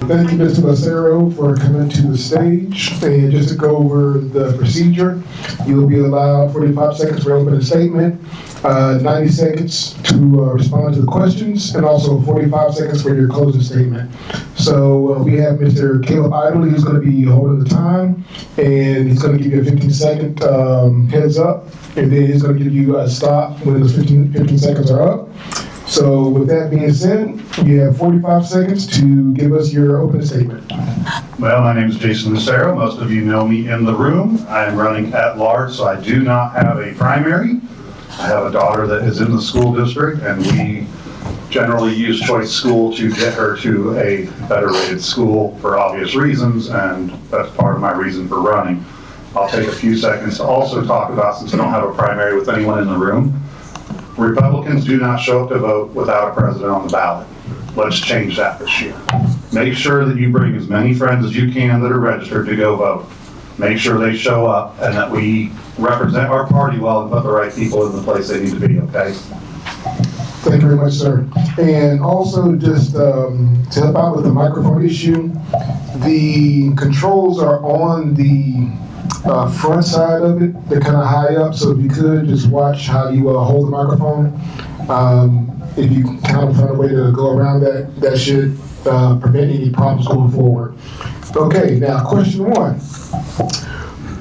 Thank you, Mr. Lucero, for coming to the stage. And just to go over the procedure, you'll be allowed 45 seconds for opening statement, 90 seconds to respond to the questions, and also 45 seconds for your closing statement. So we have Mr. Caleb Idley, who's going to be holding the time, and he's going to give you a 15-second heads up, and then he's going to give you a stop when those 15 seconds are up. So with that being said, you have 45 seconds to give us your opening statement. Well, my name is Jason Lucero. Most of you know me in the room. I am running at large, so I do not have a primary. I have a daughter that is in the school district, and we generally use choice school to get her to a better rated school for obvious reasons, and that's part of my reason for running. I'll take a few seconds to also talk about, since I don't have a primary with anyone in the room, Republicans do not show up to vote without a president on the ballot. Let's change that this year. Make sure that you bring as many friends as you can that are registered to go vote. Make sure they show up and that we represent our party well and put the right people in the place they need to be, okay? Thank you very much, sir. And also, just to help out with the microphone issue, the controls are on the front side of it. They're kind of high up, so if you could just watch how you hold the microphone. If you kind of find a way to go around that, that should prevent any problems going forward. Okay, now question one.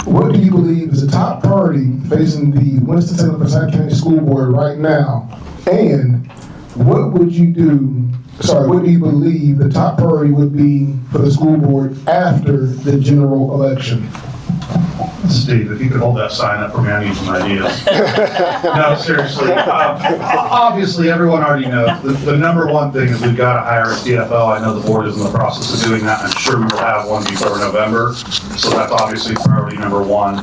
What do you believe is the top priority facing the Winston-Salem Forsyth County School Board right now? And what do you believe the top priority would be for the school board after the general election? Steve, if you could hold that sign up for me, I need some ideas. No, seriously. Obviously, everyone already knows. The number one thing is we've got to hire a CFO. I know the board is in the process of doing that. I'm sure we will have one before November. So that's obviously priority number one.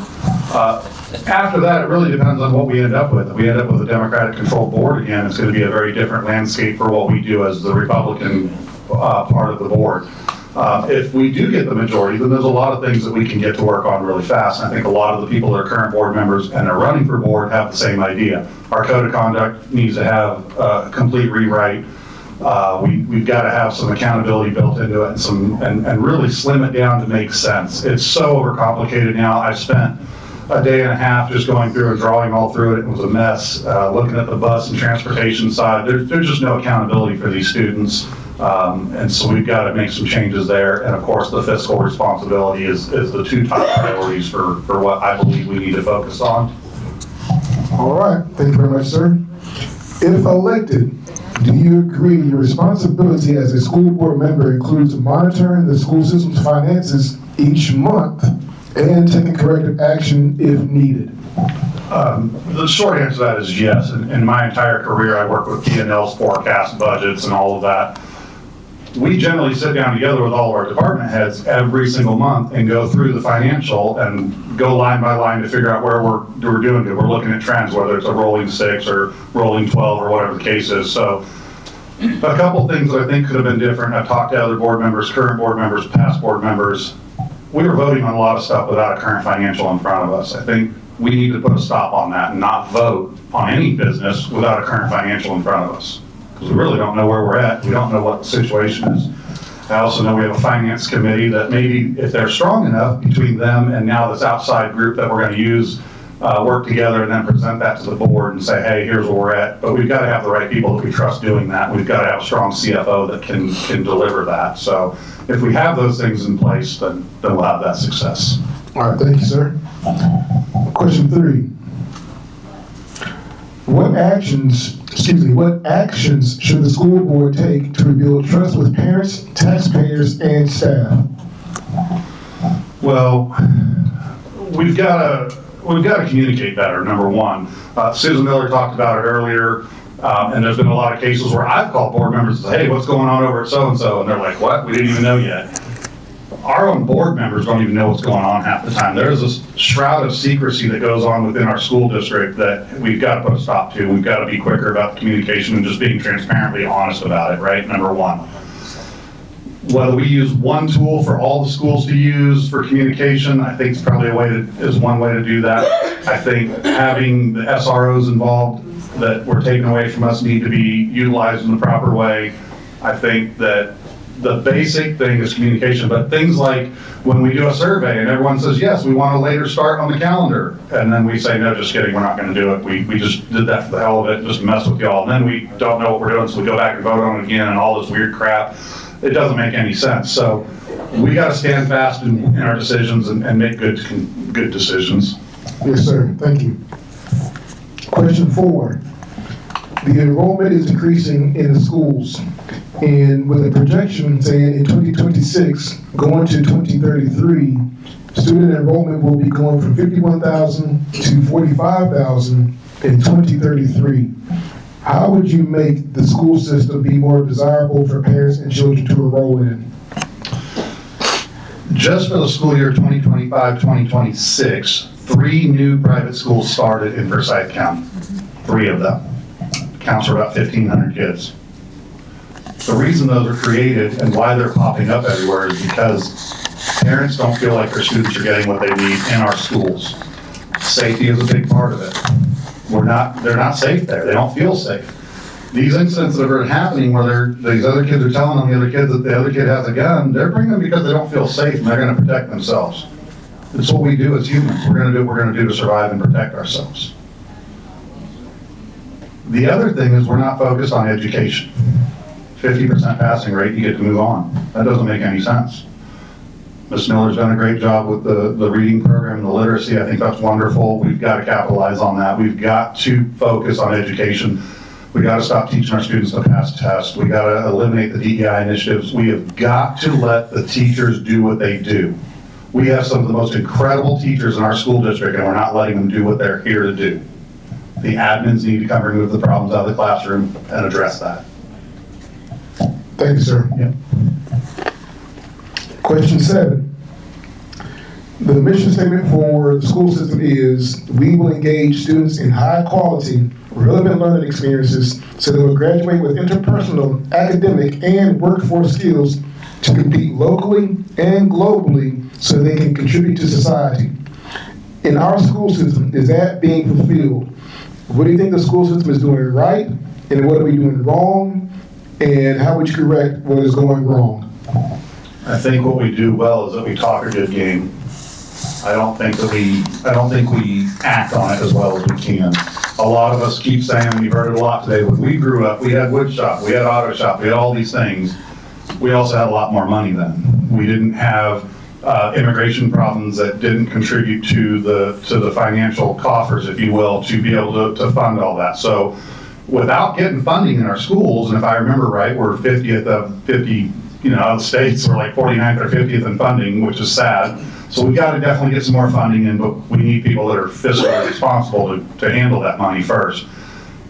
After that, it really depends on what we end up with. If we end up with a Democratic-controlled board again, it's going to be a very different landscape for what we do as the Republican part of the board. If we do get the majority, then there's a lot of things that we can get to work on really fast. I think a lot of the people that are current board members and are running for board have the same idea. Our code of conduct needs to have a complete rewrite. We've got to have some accountability built into it and really slim it down to make sense. It's so overcomplicated now. I've spent a day and a half just going through and drawing all through it. It was a mess. Looking at the bus and transportation side, there's just no accountability for these students. And so we've got to make some changes there. And of course, the fiscal responsibility is the two top priorities for what I believe we need to focus on. All right, thank you very much, sir. If elected, do you agree your responsibility as a school board member includes monitoring the school system's finances each month and taking corrective action if needed? The short answer to that is yes. In my entire career, I work with P&Ls, forecast, budgets, and all of that. We generally sit down together with all of our department heads every single month and go through the financial and go line by line to figure out where we're doing good. We're looking at trends, whether it's a rolling 6 or rolling 12 or whatever the case is. So a couple things that I think could have been different. I've talked to other board members, current board members, past board members. We were voting on a lot of stuff without a current financial in front of us. I think we need to put a stop on that and not vote on any business without a current financial in front of us. Because we really don't know where we're at. We don't know what the situation is. I also know we have a finance committee that maybe if they're strong enough between them and now this outside group that we're going to use, work together and then present that to the board and say, hey, here's where we're at. But we've got to have the right people that we trust doing that. We've got to have a strong CFO that can deliver that. So if we have those things in place, then we'll have that success. All right, thank you, sir. Question 3. What actions should the school board take to rebuild trust with parents, taxpayers, and staff? Well, we've got to communicate better, number one. Susan Miller talked about it earlier, and there's been a lot of cases where I've called board members and said, hey, what's going on over at so-and-so? And they're like, what? We didn't even know yet. Our own board members don't even know what's going on half the time. There's this shroud of secrecy that goes on within our school district that we've got to put a stop to. We've got to be quicker about the communication and just being transparently honest about it, right? Number one. Whether we use one tool for all the schools to use for communication, I think it's probably is one way to do that. I think having the SROs involved that were taken away from us need to be utilized in the proper way. I think that the basic thing is communication, but things like when we do a survey and everyone says, yes, we want a later start on the calendar, and then we say, no, just kidding, we're not gonna do it. We just did that for the hell of it, just mess with y'all. And then we don't know what we're doing, so we go back and vote on it again and all this weird crap. It doesn't make any sense. So we gotta stand fast in our decisions and make good decisions. Yes, sir. Thank you. Question 4. The enrollment is increasing in the schools, and with a projection saying in 2026 going to 2033, student enrollment will be going from 51,000 to 45,000 in 2033. How would you make the school system be more desirable for parents and children to enroll in? Just for the school year 2025-2026, 3 new private schools started in Forsyth County. 3 of them. Counts for about 1,500 kids. The reason those are created and why they're popping up everywhere is because parents don't feel like their students are getting what they need in our schools. Safety is a big part of it. They're not safe there. They don't feel safe. These incidents that are happening where these other kids are telling on the other kids that the other kid has a gun, they're bringing them because they don't feel safe and they're going to protect themselves. It's what we do as humans. We're going to do what we're going to do to survive and protect ourselves. The other thing is we're not focused on education. 50% passing rate, you get to move on. That doesn't make any sense. Ms. Miller's done a great job with the reading program and the literacy. I think that's wonderful. We've got to capitalize on that. We've got to focus on education. We got to stop teaching our students to pass tests. We got to eliminate the DEI initiatives. We have got to let the teachers do what they do. We have some of the most incredible teachers in our school district, and we're not letting them do what they're here to do. The admins need to come remove the problems out of the classroom and address that. Thank you, sir. Yeah. Question 7. The mission statement for the school system is, we will engage students in high quality, relevant learning experiences so they will graduate with interpersonal, academic, and workforce skills to compete locally and globally so they can contribute to society. In our school system, is that being fulfilled? What do you think the school system is doing right, and what are we doing wrong, and how would you correct what is going wrong? I think what we do well is that we talk a good game. I don't think we act on it as well as we can. A lot of us keep saying, and you've heard it a lot today, when we grew up, we had wood shop, we had auto shop, we had all these things. We also had a lot more money then. We didn't have immigration problems that didn't contribute to the financial coffers, if you will, to be able to fund all that. So without getting funding in our schools, and if I remember right, we're 50th of 50, other states, we're like 49th or 50th in funding, which is sad. So we got to definitely get some more funding in, but we need people that are fiscally responsible to handle that money first.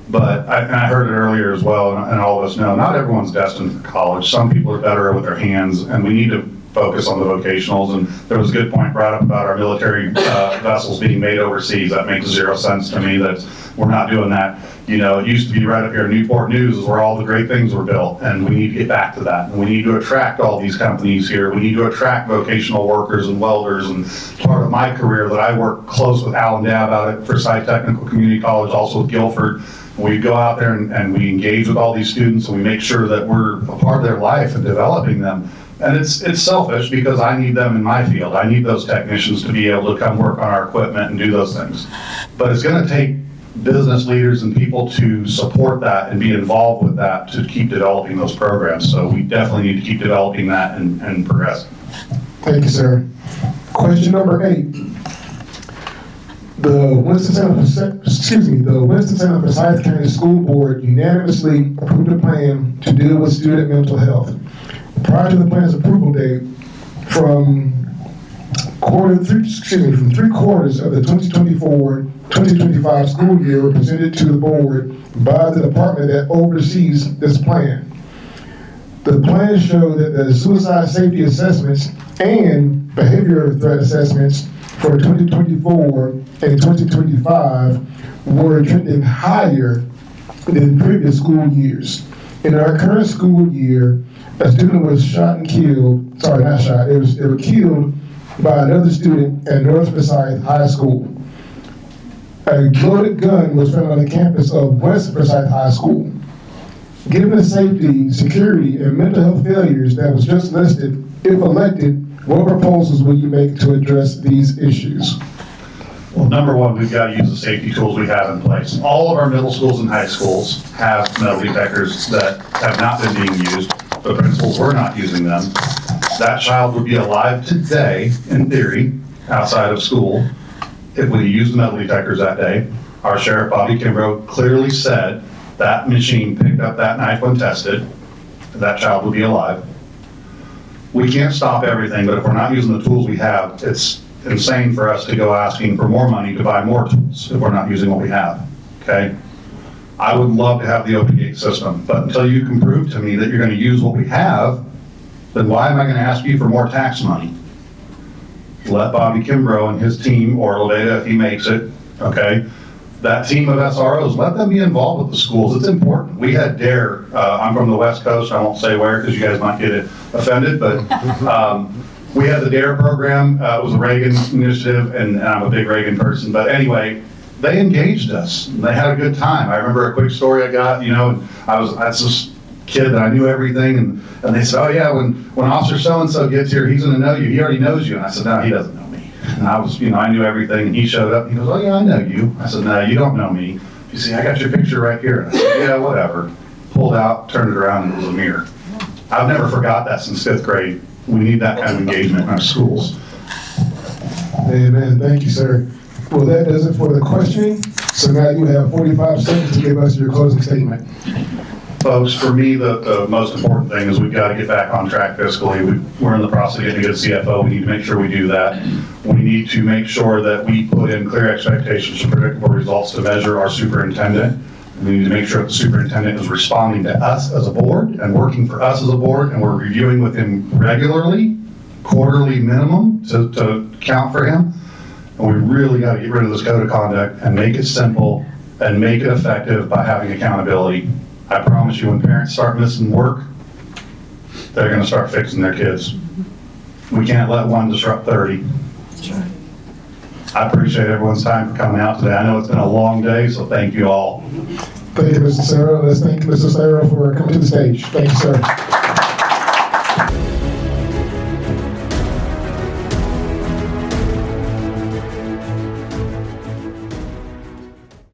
But I heard it earlier as well, and all of us know, not everyone's destined for college. Some people are better with their hands, and we need to focus on the vocationals. And there was a good point brought up about our military vessels being made overseas. That makes 0 sense to me that we're not doing that. It used to be right up here in Newport News is where all the great things were built, and we need to get back to that. And we need to attract all these companies here. We need to attract vocational workers and welders. And part of my career that I work close with Alan Dabb out at Forsyth Technical Community College, also with Guilford. We go out there and we engage with all these students, and we make sure that we're a part of their life and developing them. And it's selfish because I need them in my field. I need those technicians to be able to come work on our equipment and do those things. But it's going to take business leaders and people to support that and be involved with that to keep developing those programs. So we definitely need to keep developing that and progressing. Thank you, sir. Question number 8. The Winston-Salem Forsyth County School Board unanimously approved a plan to deal with student mental health. Prior to the plan's approval date, from 3/4 of the 2024-2025 school year were presented to the board by the department that oversees this plan. The plan showed that the suicide safety assessments and behavior threat assessments for 2024 and 2025 were trending higher than previous school years. In our current school year, a student was shot and killed, they were killed by another student at North Forsyth High School. A loaded gun was found on the campus of West Forsyth High School. given the safety, security, and mental health failures that was just listed, if elected, what proposals will you make to address these issues? Well, number one, we've got to use the safety tools we have in place. All of our middle schools and high schools have metal detectors that have not been being used. The principals were not using them. That child would be alive today, in theory, outside of school, if we used the metal detectors that day. Our Sheriff, Bobby Kimbrough, clearly said that machine picked up that knife when tested. That child would be alive. We can't stop everything, but if we're not using the tools we have, it's insane for us to go asking for more money to buy more tools if we're not using what we have, okay? I would love to have the open gate system, but until you can prove to me that you're gonna use what we have, then why am I gonna ask you for more tax money? Let Bobby Kimbrough and his team, or Leveda if he makes it, okay? That team of SROs, let them be involved with the schools. It's important. We had DARE, I'm from the West Coast, I won't say where because you guys might get offended, but we had the DARE program. It was a Reagan initiative, and I'm a big Reagan person. But anyway, they engaged us. They had a good time. I remember a quick story I got, that's this kid that I knew everything, and they said, oh yeah, when Officer so-and-so gets here, he's gonna know you. He already knows you. And I said, no, he doesn't know me. And I was, I knew everything, and he showed up, and he goes, oh yeah, I know you. I said, no, you don't know me. You see, I got your picture right here. And I said, yeah, whatever. Pulled out, turned it around, and it was a mirror. I've never forgot that since 5th grade. We need that kind of engagement in our schools. Amen. Thank you, sir. Well, that does it for the questioning. So now you have 45 seconds to give us your closing statement. Folks, for me, the most important thing is we've got to get back on track fiscally. We're in the process of getting a good CFO. We need to make sure we do that. We need to make sure that we put in clear expectations for predictable results to measure our superintendent. We need to make sure that the superintendent is responding to us as a board and working for us as a board, and we're reviewing with him regularly, quarterly minimum to count for him. And we really got to get rid of this code of conduct and make it simple and make it effective by having accountability. I promise you, when parents start missing work, they're going to start fixing their kids. We can't let one disrupt 30. I appreciate everyone's time for coming out today. I know it's been a long day, so thank you all. Thank you, Mr. Sarah. Let's thank Mr. Sarah for coming to the stage. Thank you, sir.